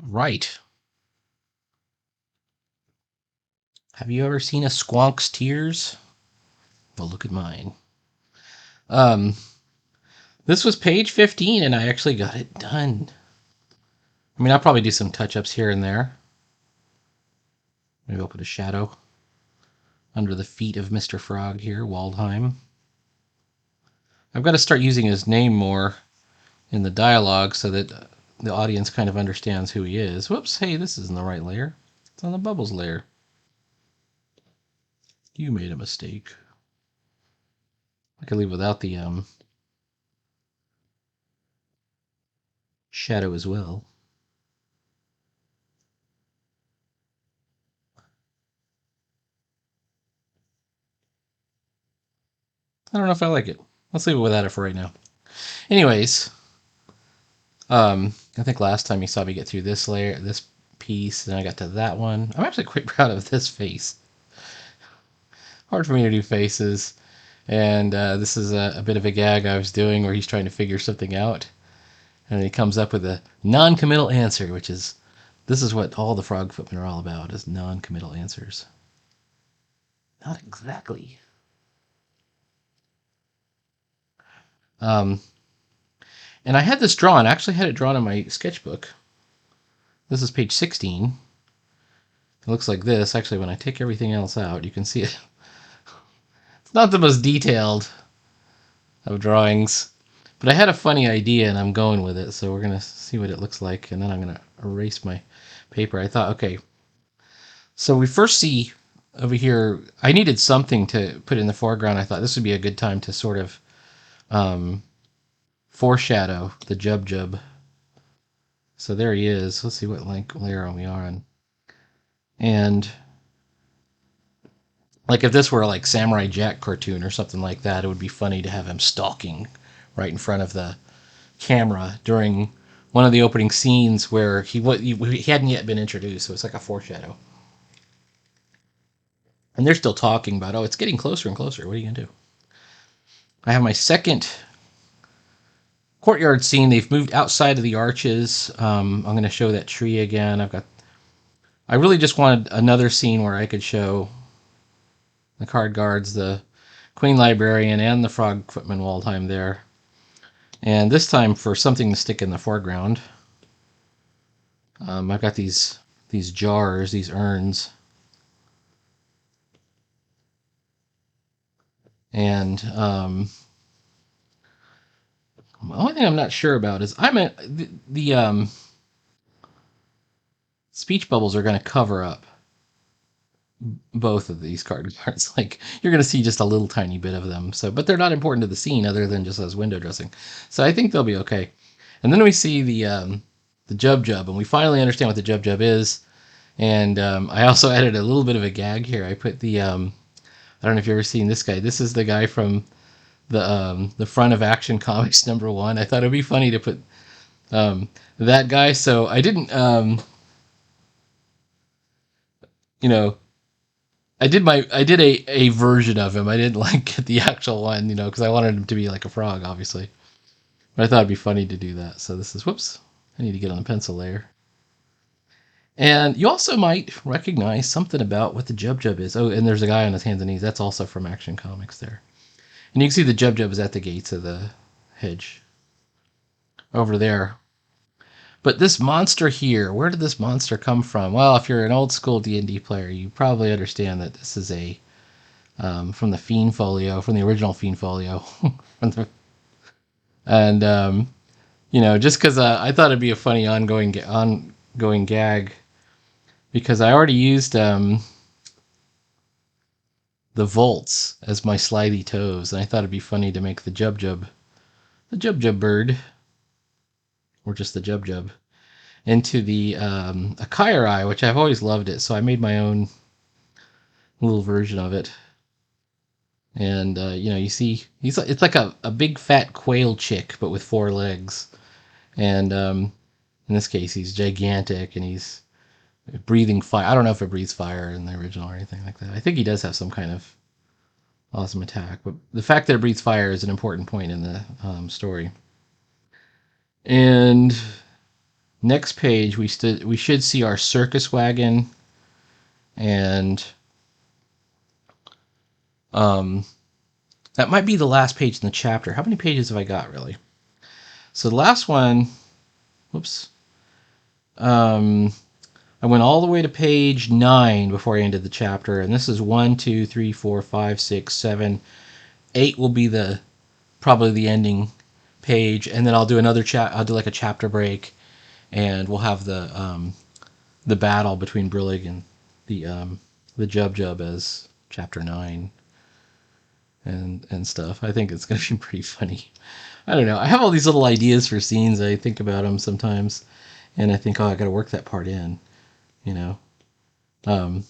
Right. Have you ever seen a squonk's tears? Well, look at mine. Um, this was page 15, and I actually got it done. I mean, I'll probably do some touch-ups here and there. Maybe I'll put a shadow under the feet of Mr. Frog here, Waldheim. I've got to start using his name more in the dialogue so that the audience kind of understands who he is. Whoops, hey, this isn't the right layer. It's on the bubbles layer. You made a mistake. I could leave without the shadow as well. I don't know if I like it. Let's leave it without it for right now. Anyways, I think last time you saw me get through this layer, this piece, then I got to that one. I'm actually quite proud of this face. Hard for me to do faces, and this is a bit of a gag I was doing where he's trying to figure something out, and he comes up with a non-committal answer, which is, this is what all the frog footmen are all about, is non-committal answers. Not exactly. And I had this drawn. I actually had it drawn in my sketchbook. This is page 16. It looks like this. Actually, when I take everything else out, you can see it. It's not the most detailed of drawings, but I had a funny idea and I'm going with it. So we're going to see what it looks like, and then I'm going to erase my paper. I thought, okay, so we first see over here, I needed something to put in the foreground. I thought this would be a good time to sort of foreshadow the Jub. So there he is. Let's see what layer we are on. And like if this were like Samurai Jack cartoon or something like that, it would be funny to have him stalking right in front of the camera during one of the opening scenes where he hadn't yet been introduced. So it's like a foreshadow. And they're still talking about, oh, it's getting closer and closer. What are you gonna do? I have my second courtyard scene. They've moved outside of the arches. I'm going to show that tree again. I really just wanted another scene where I could show the card guards, the Queen Librarian, and the Frog Footman Waldheim there. And this time for something to stick in the foreground. I've got these jars, these urns. And the only thing I'm not sure about is the speech bubbles are going to cover up both of these card cards. Like, you're going to see just a little tiny bit of them. So, but they're not important to the scene other than just as window dressing. So I think they'll be okay. And then we see the Jub, and we finally understand what the Jub is. And I also added a little bit of a gag here. I put the I don't know if you've ever seen this guy. This is the guy from the front of Action Comics #1. I thought it'd be funny to put that guy. So I didn't you know, I did a version of him. I didn't like get the actual one, because I wanted him to be like a frog, obviously. But I thought it'd be funny to do that. So this is, whoops, I need to get on the pencil layer. And you also might recognize something about what the Jub is. Oh, and there's a guy on his hands and knees. That's also from Action Comics there. And you can see the Jub is at the gates of the hedge over there. But this monster here, where did this monster come from? Well, if you're an old school D&D player, you probably understand that this is a from the Fiend Folio, from the original Fiend Folio. And just because I thought it'd be a funny ongoing gag, because I already used the volts as my slidey toes, and I thought it'd be funny to make the Jub, the Jub bird, or just the Jub, into the Akairai, which I've always loved it, so I made my own little version of it. And you see it's like a big fat quail chick, but with 4 legs. And in this case, he's gigantic, and he's breathing fire. I don't know if it breathes fire in the original or anything like that. I think he does have some kind of awesome attack, but the fact that it breathes fire is an important point in the story. And Next page, we should see our circus wagon, and um, that might be the last page in the chapter. How many pages have I got, really? So the last one, whoops, I went all the way to page 9 before I ended the chapter, and this is 1, 2, 3, 4, 5, 6, 7, 8 will be probably the ending page, and then I'll do another I'll do like a chapter break, and we'll have the battle between Brillig and the Jub Jub as chapter 9 and stuff. I think it's gonna be pretty funny. I don't know. I have all these little ideas for scenes. I think about them sometimes, and I think, oh, I got to work that part in, you know. Um,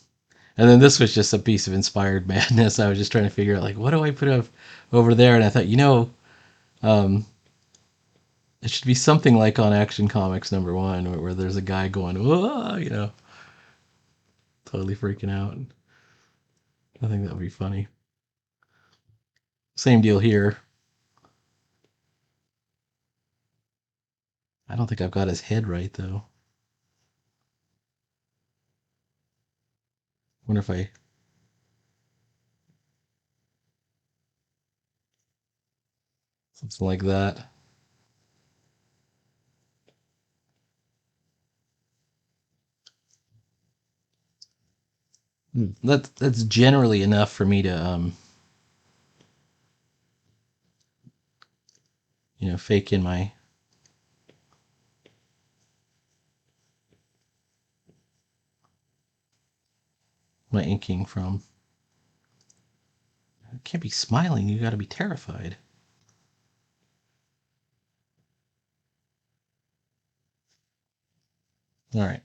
and then this was just a piece of inspired madness. I was just trying to figure out, like, what do I put over there? And I thought, um, it should be something like on Action Comics #1, where there's a guy going, whoa, totally freaking out. I think that would be funny. Same deal here. I don't think I've got his head right, though. Wonder if I... Something like that. That's generally enough for me to fake in my inking from. You can't be smiling, you got to be terrified. All right.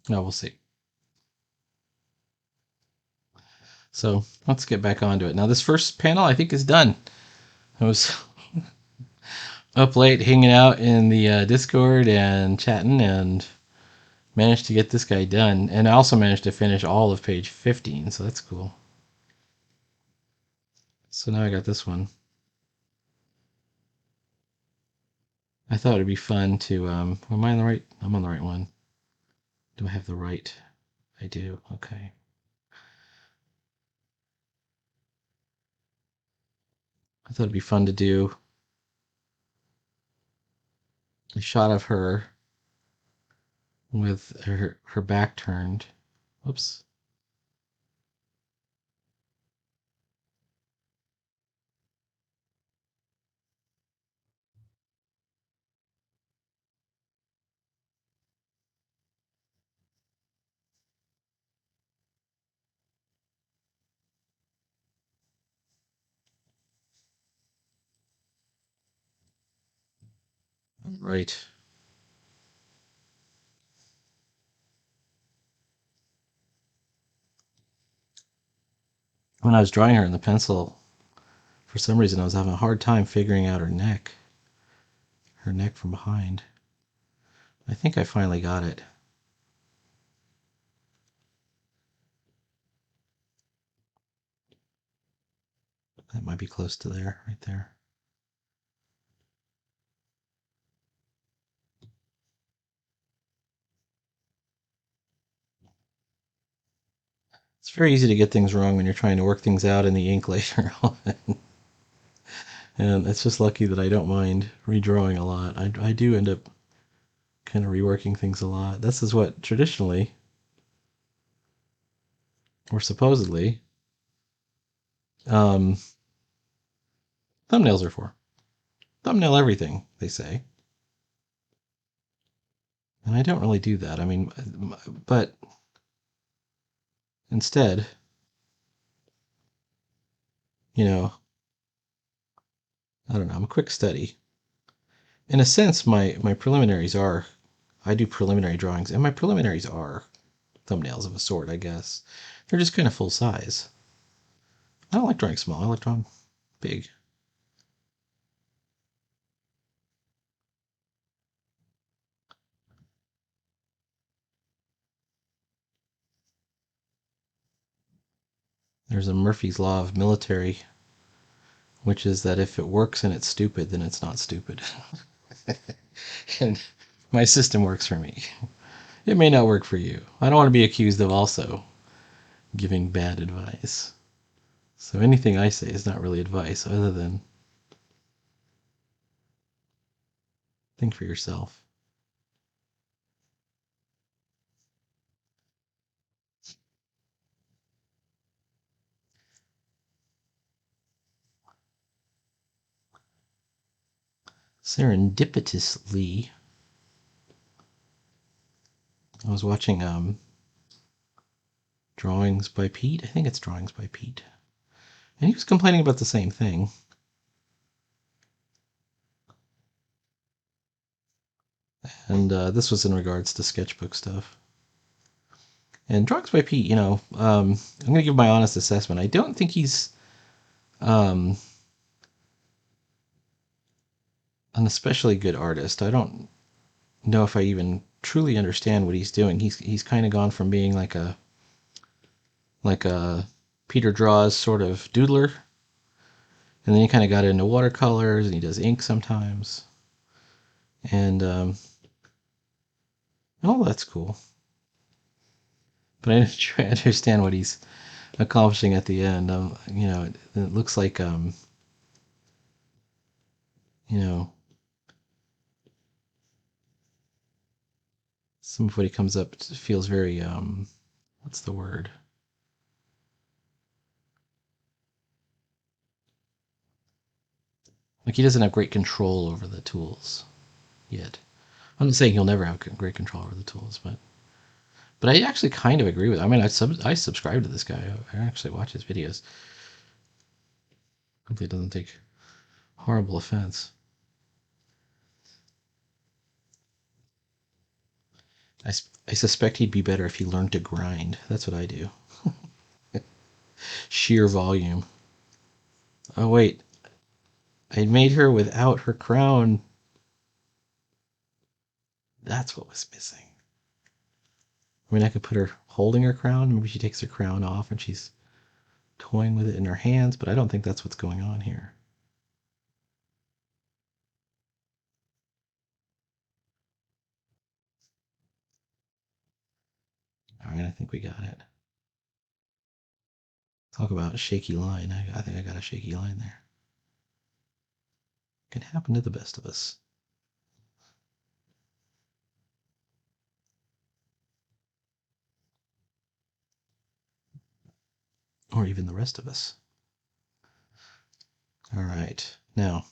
No, we'll see. So let's get back onto it. Now, this first panel I think is done. I was up late hanging out in the Discord and chatting and managed to get this guy done. And I also managed to finish all of page 15, so that's cool. So now I got this one. I thought it'd be fun to, am I on the right? I'm on the right one. Do I have the right? I do, okay. I thought it'd be fun to do a shot of her with her back turned. Whoops. Right. When I was drawing her in the pencil, for some reason I was having a hard time figuring out her neck from behind. I think I finally got it. That might be close to there, right there. It's very easy to get things wrong when you're trying to work things out in the ink later on. And it's just lucky that I don't mind redrawing a lot. I do end up kind of reworking things a lot. This is what traditionally, or supposedly, um, thumbnails are for. Thumbnail everything, they say. And I don't really do that. I mean, but instead, I don't know, I'm a quick study. In a sense, my preliminaries are, I do preliminary drawings, and my preliminaries are thumbnails of a sort, I guess. They're just kind of full size. I don't like drawing small, I like drawing big. There's a Murphy's Law of military, which is that if it works and it's stupid, then it's not stupid. And my system works for me. It may not work for you. I don't want to be accused of also giving bad advice. So anything I say is not really advice other than think for yourself. Serendipitously, I was watching Drawings by Pete. I think it's Drawings by Pete. And he was complaining about the same thing. And this was in regards to sketchbook stuff. And Drawings by Pete, I'm going to give my honest assessment. I don't think he's um, an especially good artist. I don't know if I even truly understand what he's doing. He's kind of gone from being like a Peter Draws sort of doodler, and then he kind of got into watercolors, and he does ink sometimes, and oh, that's cool. But I didn't try to understand what he's accomplishing at the end. It looks like you know, some of what he comes up feels very what's the word? Like he doesn't have great control over the tools yet. I'm not saying he'll never have great control over the tools, but I actually kind of agree with him. I mean, I subscribe to this guy. I actually watch his videos. Hopefully, it doesn't take horrible offense. I suspect he'd be better if he learned to grind. That's what I do. Sheer volume. Oh wait, I made her without her crown. That's what was missing. I mean, I could put her holding her crown. Maybe she takes her crown off and she's toying with it in her hands, but I don't think that's what's going on here. All right, I think we got it. Talk about a shaky line. I think I got a shaky line there. Can happen to the best of us. Or even the rest of us. All right, now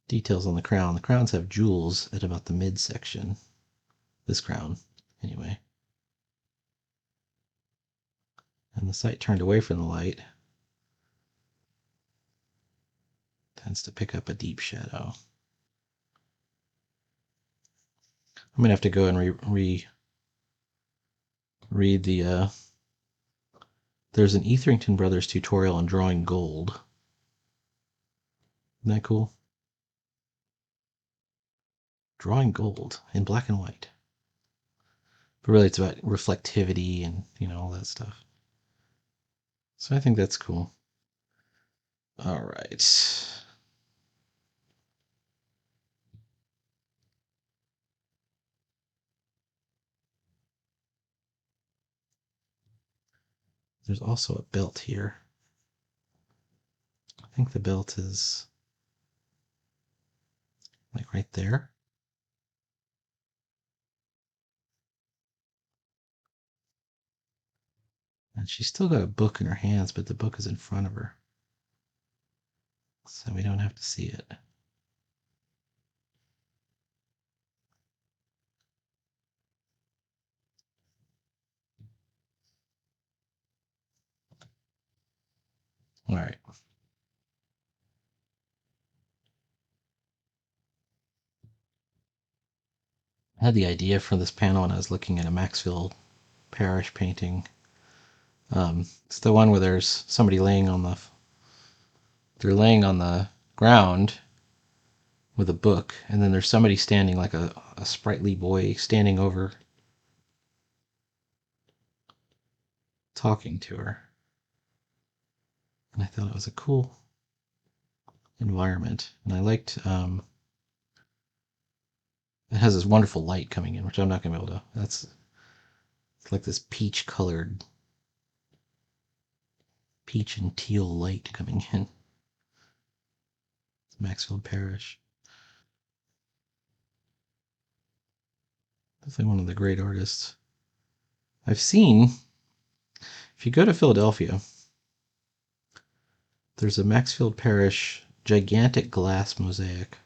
details on the crown. The crowns have jewels at about the midsection. This crown, anyway. And the sight turned away from the light tends to pick up a deep shadow. I'm gonna have to go and read the. There's an Etherington Brothers tutorial on drawing gold. Isn't that cool? Drawing gold in black and white. But really, it's about reflectivity and all that stuff. So I think that's cool. All right. There's also a belt here. I think the belt is like right there. And she's still got a book in her hands, but the book is in front of her. So we don't have to see it. All right. I had the idea for this panel when I was looking at a Maxfield Parrish painting. It's the one where there's somebody they're laying on the ground with a book, and then there's somebody standing like a sprightly boy standing over talking to her. And I thought it was a cool environment. And I liked It has this wonderful light coming in, which I'm not going to be able to. It's like this peach colored, peach and teal light coming in. It's Maxfield Parrish. Definitely one of the great artists. I've seen, if you go to Philadelphia, there's a Maxfield Parrish gigantic glass mosaic.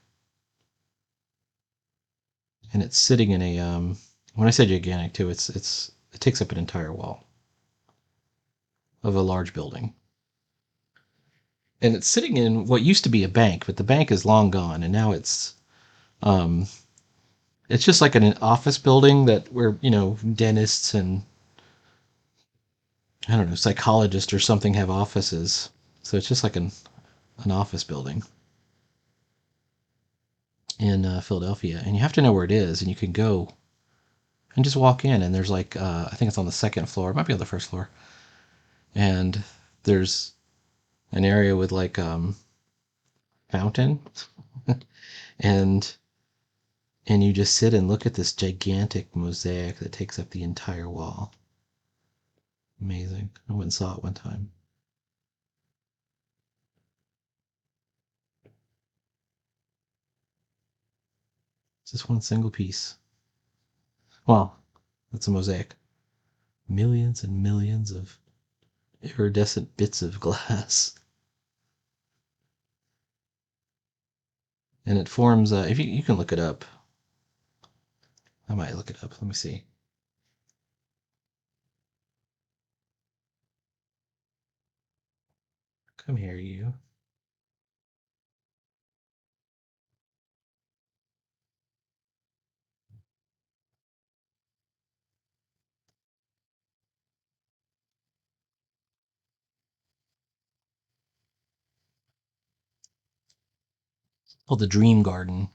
And it's sitting in a, when I say gigantic too, it takes up an entire wall of a large building. And it's sitting in what used to be a bank, but the bank is long gone, and now um, it's just like an office building that where dentists and I don't know psychologists or something have offices. So it's just like an office building in Philadelphia, and you have to know where it is, and you can go and just walk in, and there's like I think it's on the second floor, it might be on the first floor, and there's an area with like fountain, and you just sit and look at this gigantic mosaic that takes up the entire wall. Amazing. I went and saw it one time. It's just one single piece. Well, that's a mosaic. Millions and millions of iridescent bits of glass. And it forms, if you can look it up. I might look it up. Let me see. Come here, you. Called the Dream Garden.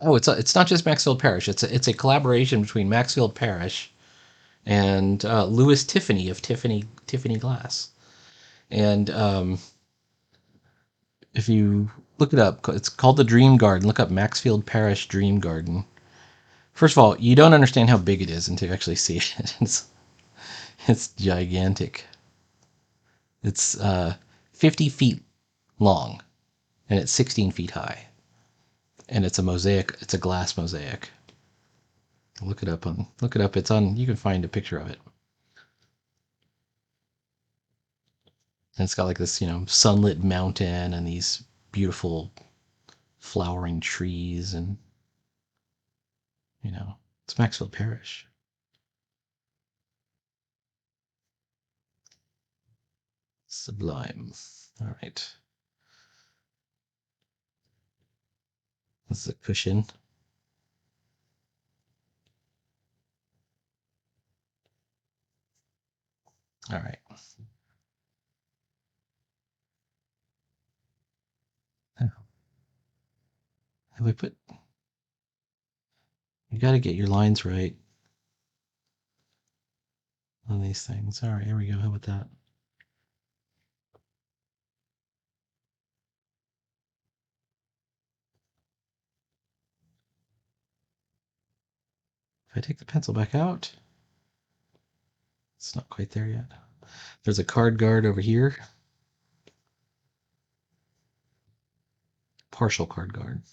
Oh, it's not just Maxfield Parrish. It's a collaboration between Maxfield Parrish and Louis Tiffany of Tiffany Glass. And if you look it up, it's called the Dream Garden. Look up Maxfield Parrish Dream Garden. First of all, you don't understand how big it is until you actually see it. It's gigantic. It's 50 feet long, and it's 16 feet high. And it's a mosaic. It's a glass mosaic. Look it up. It's on. You can find a picture of it. And it's got like this, sunlit mountain and these beautiful flowering trees, and it's Maxfield Parrish. Sublime. All right. This is a cushion. All right. Have we put? You got to get your lines right on these things. All right, here we go. How about that? If I take the pencil back out, it's not quite there yet. There's a card guard over here. Partial card guard.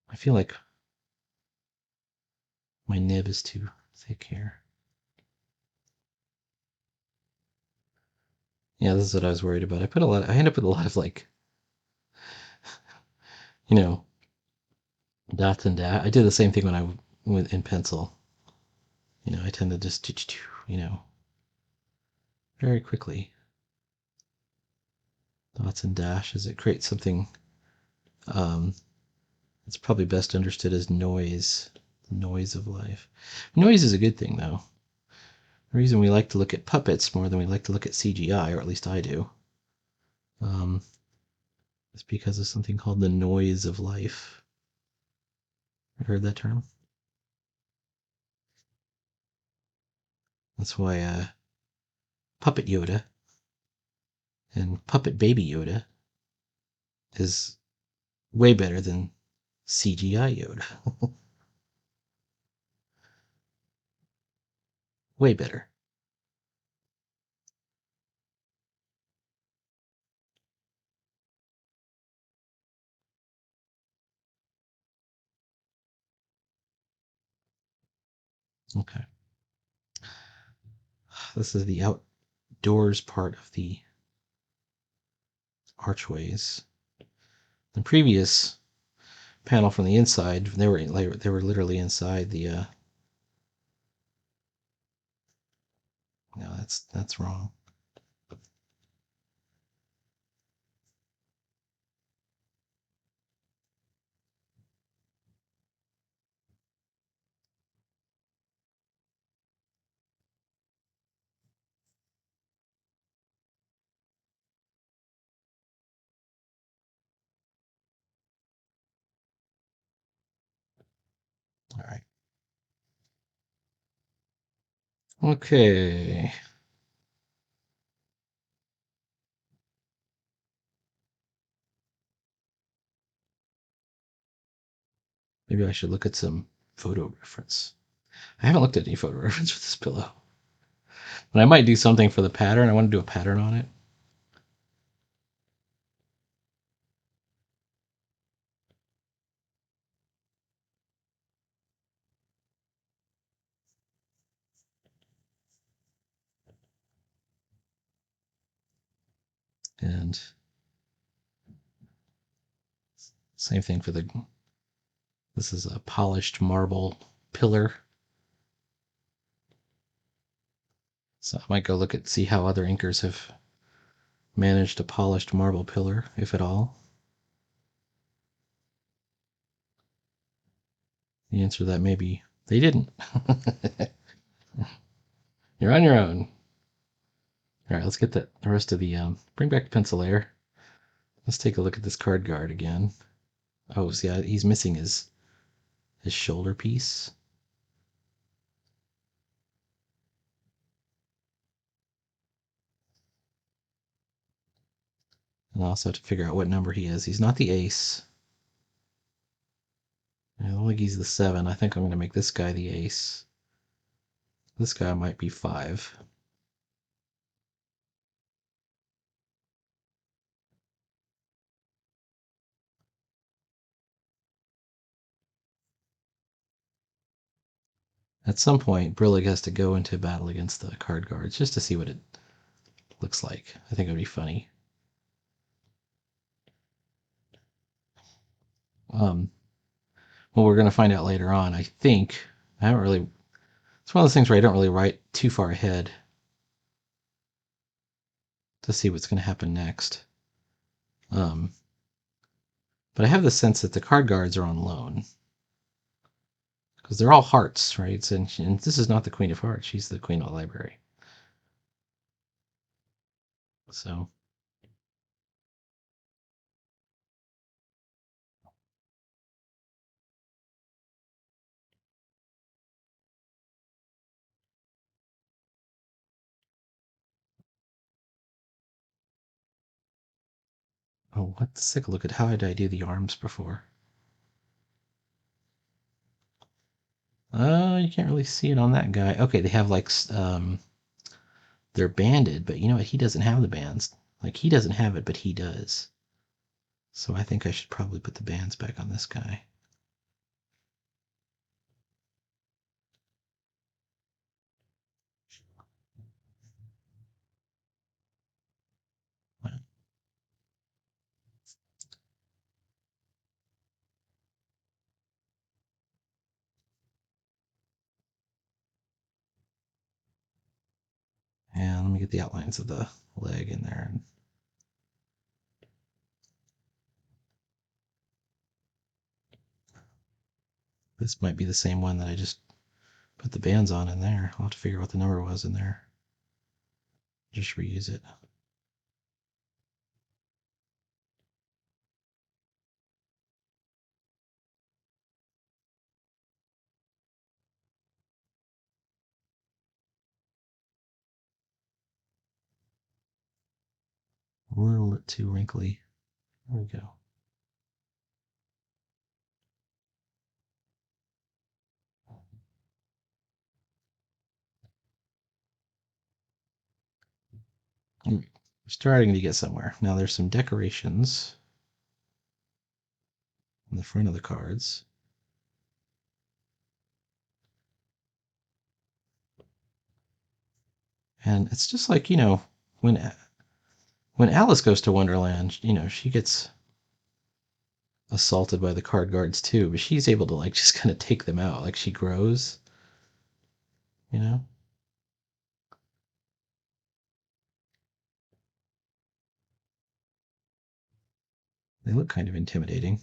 I feel like my nib is too thick here. Yeah, this is what I was worried about. I end up with a lot of like, you know, dots and dash. I did the same thing when I went in pencil. I tend to just, very quickly. Dots and dashes. It creates something it's probably best understood as noise. The noise of life. Noise is a good thing, though. The reason we like to look at puppets more than we like to look at CGI, or at least I do, is because of something called the noise of life. You heard that term? That's why Puppet Yoda and Puppet Baby Yoda is way better than CGI Yoda. Way better. Okay. This is the outdoors part of the archways. The previous panel from the inside, they were literally inside the. No, that's wrong. All right. Okay. Maybe I should look at some photo reference. I haven't looked at any photo reference with this pillow. But I might do something for the pattern. I want to do a pattern on it. And same thing for the. This is a polished marble pillar. So I might go look at see how other inkers have managed a polished marble pillar, if at all. The answer to that may be they didn't. You're on your own. All right, let's get the rest of the bring back the pencil layer. Let's take a look at this card guard again. Oh, see, he's missing his shoulder piece. And I also have to figure out what number he is. He's not the ace. I don't think he's the 7. I think I'm going to make this guy the ace. This guy might be 5. At some point, Brillig has to go into battle against the card guards just to see what it looks like. I think it would be funny. Well, we're going to find out later on. I think I haven't really. It's one of those things where I don't really write too far ahead to see what's going to happen next. But I have the sense that the card guards are on loan because they're all hearts, right? And this is not the Queen of Hearts; she's the Queen of the Library. So. Oh, let's take a look at how did I do the arms before. You can't really see it on that guy. Okay, they have like they're banded, but you know what? He doesn't have the bands. Like he doesn't have it, but he does. So I think I should probably put the bands back on this guy. And let me get the outlines of the leg in there. This might be the same one that I just put the bands on in there. I'll have to figure out what the number was in there. Just reuse it. little too wrinkly. There we go. We're starting to get somewhere. Now there's some decorations on the front of the cards. And it's just like, when Alice goes to Wonderland, she gets assaulted by the card guards too, but she's able to like just kind of take them out. Like she grows, you know? They look kind of intimidating.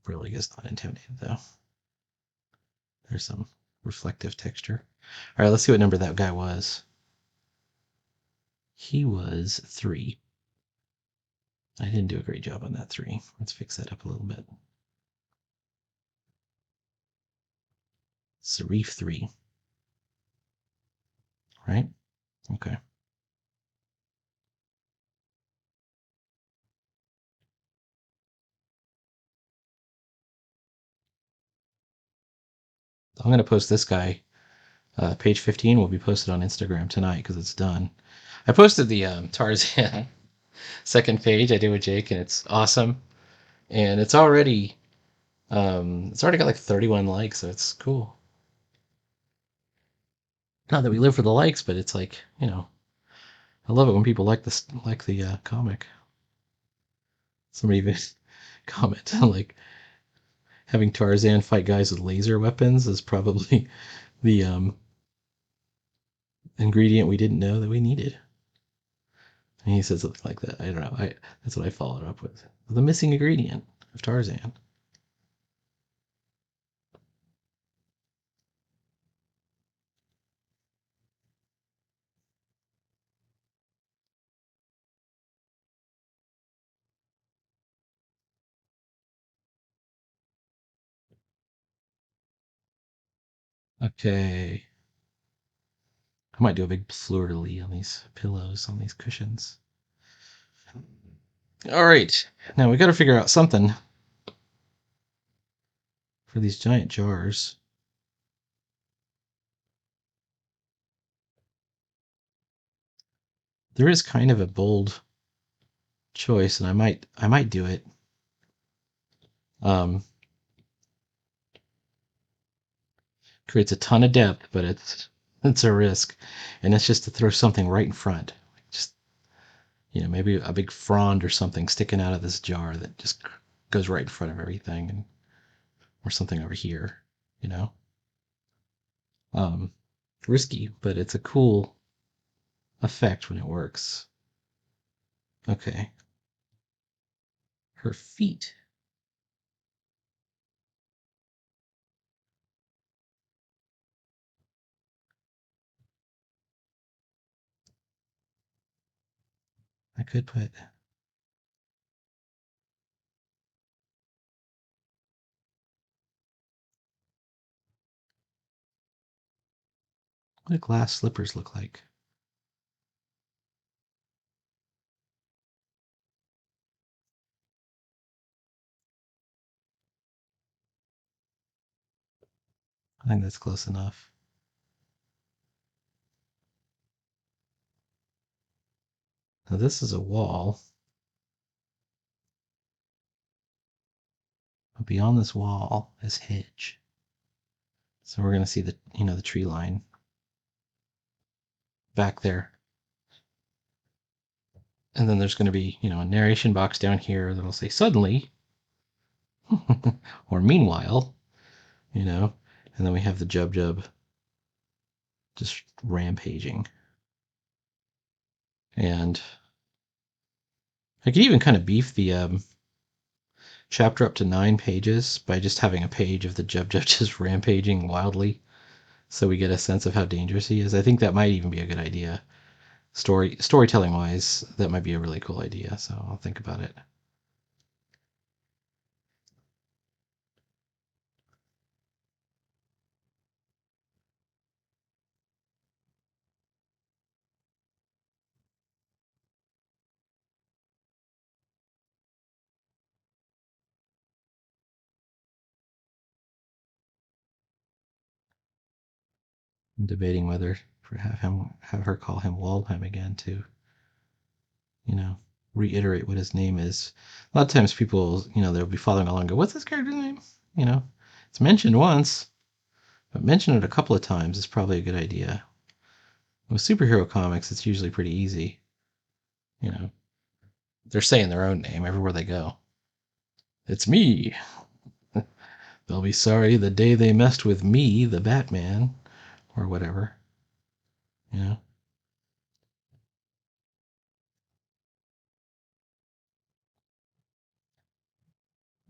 Really is not intimidated though. There's some reflective texture. All right, let's see what number that guy was. He was 3. I didn't do a great job on that 3. Let's fix that up a little bit. Serif 3. Right? Okay. I'm going to post this guy. Page 15 will be posted on Instagram tonight because it's done. I posted the Tarzan second page I did with Jake, and it's awesome. And it's already got like 31 likes, so it's cool. Not that we live for the likes, but it's like, I love it when people like the comic. Somebody even commented like having Tarzan fight guys with laser weapons is probably the ingredient we didn't know that we needed. And he said something like that. I don't know. That's what I followed up with. The missing ingredient of Tarzan. Okay. I might do a big fleur de lis on these pillows, on these cushions. All right. Now we got to figure out something for these giant jars. There is kind of a bold choice, and I might do it. Um, Creates a ton of depth, but it's a risk, and it's just to throw something right in front, just maybe a big frond or something sticking out of this jar that just goes right in front of everything, and or something over here, you know. Um, Risky, but it's a cool effect when it works. Okay, her feet. I could put what do glass slippers look like? I think that's close enough. Now this is a wall. But beyond this wall is hedge. So we're going to see the tree line back there. And then there's going to be, a narration box down here that'll say suddenly or meanwhile, and then we have the Jub Jub just rampaging. And I could even kind of beef the chapter up to 9 pages by just having a page of the Jub Jub just rampaging wildly, so we get a sense of how dangerous he is. I think that might even be a good idea. Storytelling wise, that might be a really cool idea, so I'll think about it. I'm debating whether to have her call him Waldheim again to, you know, reiterate what his name is. A lot of times people, they'll be following along and go, what's this character's name? It's mentioned once, but mention it a couple of times is probably a good idea. With superhero comics, it's usually pretty easy. They're saying their own name everywhere they go. It's me. They'll be sorry the day they messed with me, the Batman, or whatever. You know?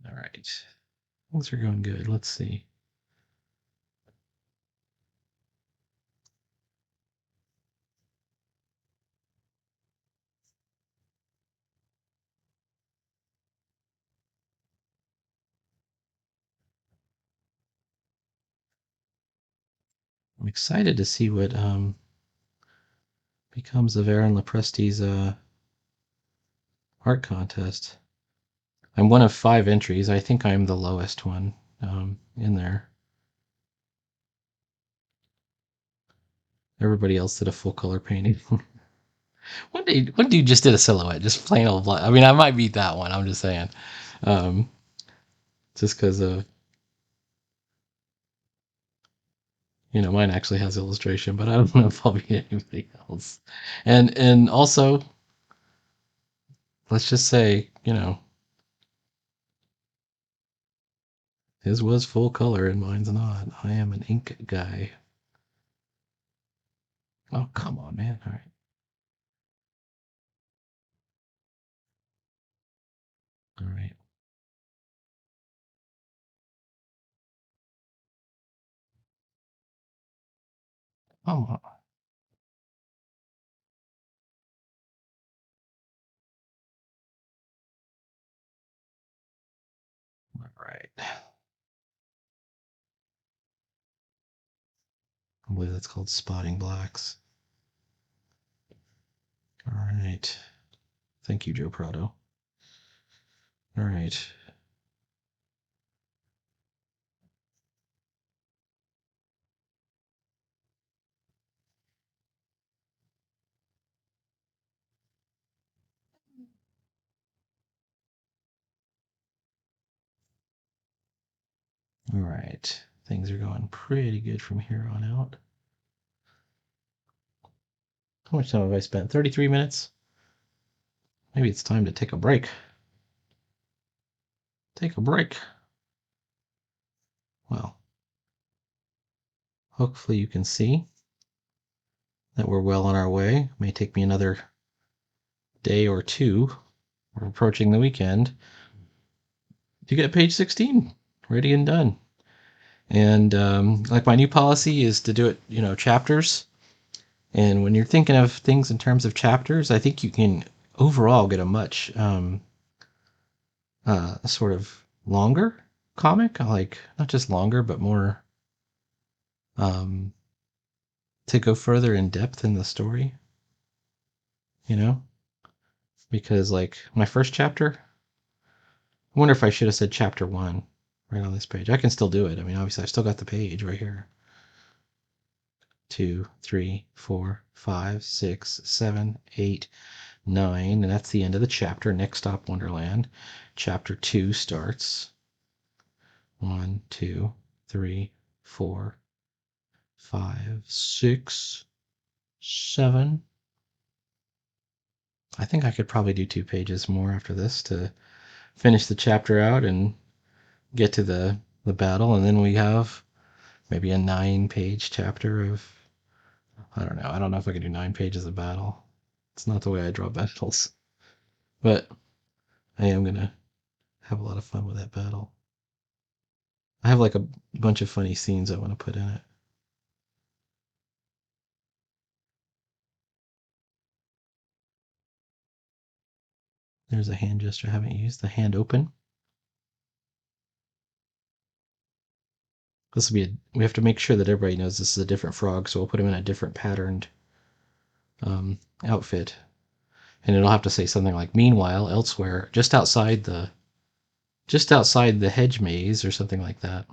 All right. Things are going good. Let's see. I'm excited to see what becomes of Aaron Lepresti's art contest. I'm one of 5 entries. I think I'm the lowest one in there. Everybody else did a full color painting. One dude just did a silhouette, just plain old black. I mean, I might beat that one. I'm just saying, um, just because of mine actually has illustration, but I don't know if I'll beat anybody else. And also, let's just say, his was full color and mine's not. I am an ink guy. Oh, come on, man. All right. All right. Come on. All right. I believe that's called spotting blacks. All right. Thank you, Joe Prado. All right. All right. Things are going pretty good from here on out. How much time have I spent? 33 minutes? Maybe it's time to take a break. Take a break. Well, hopefully you can see that we're well on our way. It may take me another day or two. We're approaching the weekend to get page 16 ready and done. And like my new policy is to do it, chapters. And when you're thinking of things in terms of chapters, I think you can overall get a much sort of longer comic, like not just longer, but more um, to go further in depth in the story, you know? Because, like, my first chapter, I wonder if I should have said chapter 1 right on this page. I can still do it. I mean, obviously, I still got the page right here. 2, 3, 4, 5, 6, 7, 8, 9, and that's the end of the chapter. Next Stop Wonderland. Chapter 2 starts. 1, 2, 3, 4, 5, 6, 7. I think I could probably do 2 pages more after this to finish the chapter out and get to the battle, and then we have maybe a 9-page chapter of I don't know. I don't know if I can do 9 pages of battle. It's not the way I draw battles, but I am gonna have a lot of fun with that battle. I have like a bunch of funny scenes I want to put in it. There's a hand gesture I haven't used. The hand open. This will be we have to make sure that everybody knows this is a different frog, so we'll put him in a different patterned outfit, and it'll have to say something like "Meanwhile, elsewhere, just outside the hedge maze" or something like that.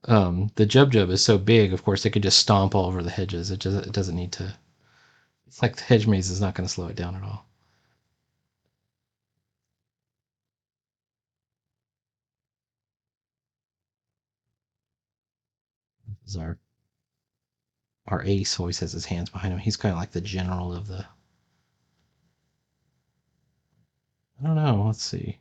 the Jub Jub is so big, of course, it could just stomp all over the hedges. It doesn't need to. It's like the hedge maze is not going to slow it down at all. This is our ace always has his hands behind him. He's kind of like the general of the. I don't know. Let's see.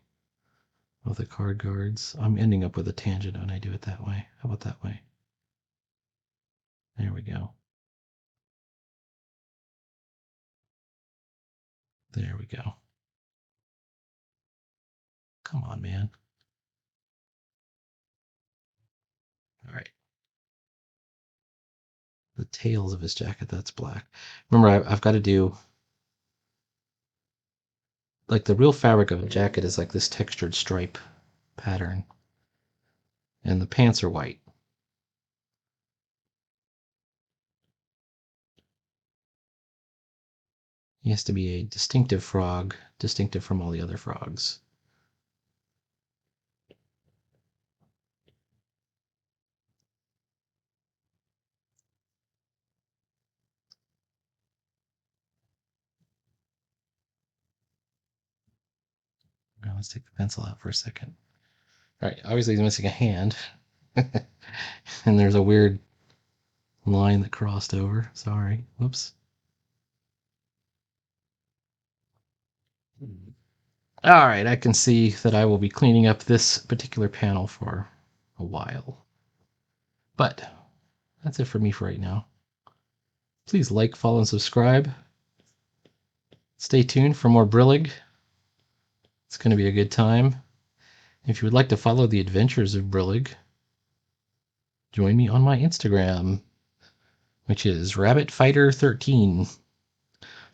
Of the card guards. I'm ending up with a tangent when I do it that way. How about that way? There we go. There we go. Come on, man. All right. The tails of his jacket, that's black. Remember, I've got to do, like, the real fabric of a jacket is like this textured stripe pattern. And the pants are white. He has to be a distinctive frog, distinctive from all the other frogs. Now let's take the pencil out for a second. All right, obviously he's missing a hand. And there's a weird line that crossed over. Sorry. Whoops. All right, I can see that I will be cleaning up this particular panel for a while. But that's it for me for right now. Please like, follow, and subscribe. Stay tuned for more Brillig. It's going to be a good time. If you would like to follow the adventures of Brillig, join me on my Instagram, which is RabbitFighter13.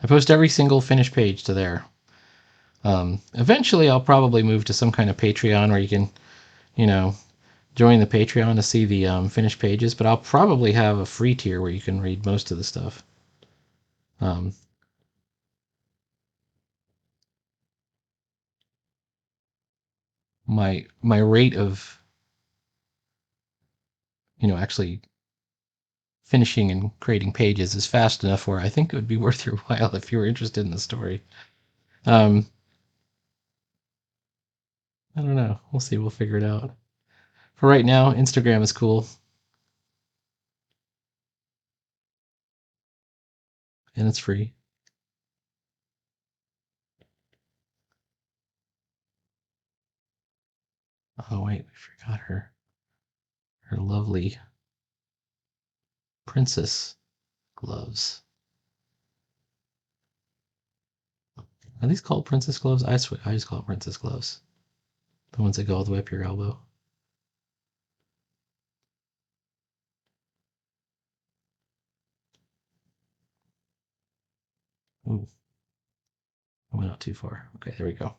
I post every single finished page to there. Eventually, I'll probably move to some kind of Patreon where you can, join the Patreon to see the finished pages, but I'll probably have a free tier where you can read most of the stuff. My rate of actually finishing and creating pages is fast enough where I think it would be worth your while if you were interested in the story. I don't know. We'll see. We'll figure it out. For right now, Instagram is cool. And it's free. Oh, wait. We forgot her. Her lovely princess gloves. Are these called princess gloves? I swear, I just call it princess gloves. The ones that go all the way up your elbow. Ooh. I went out too far. Okay, there we go.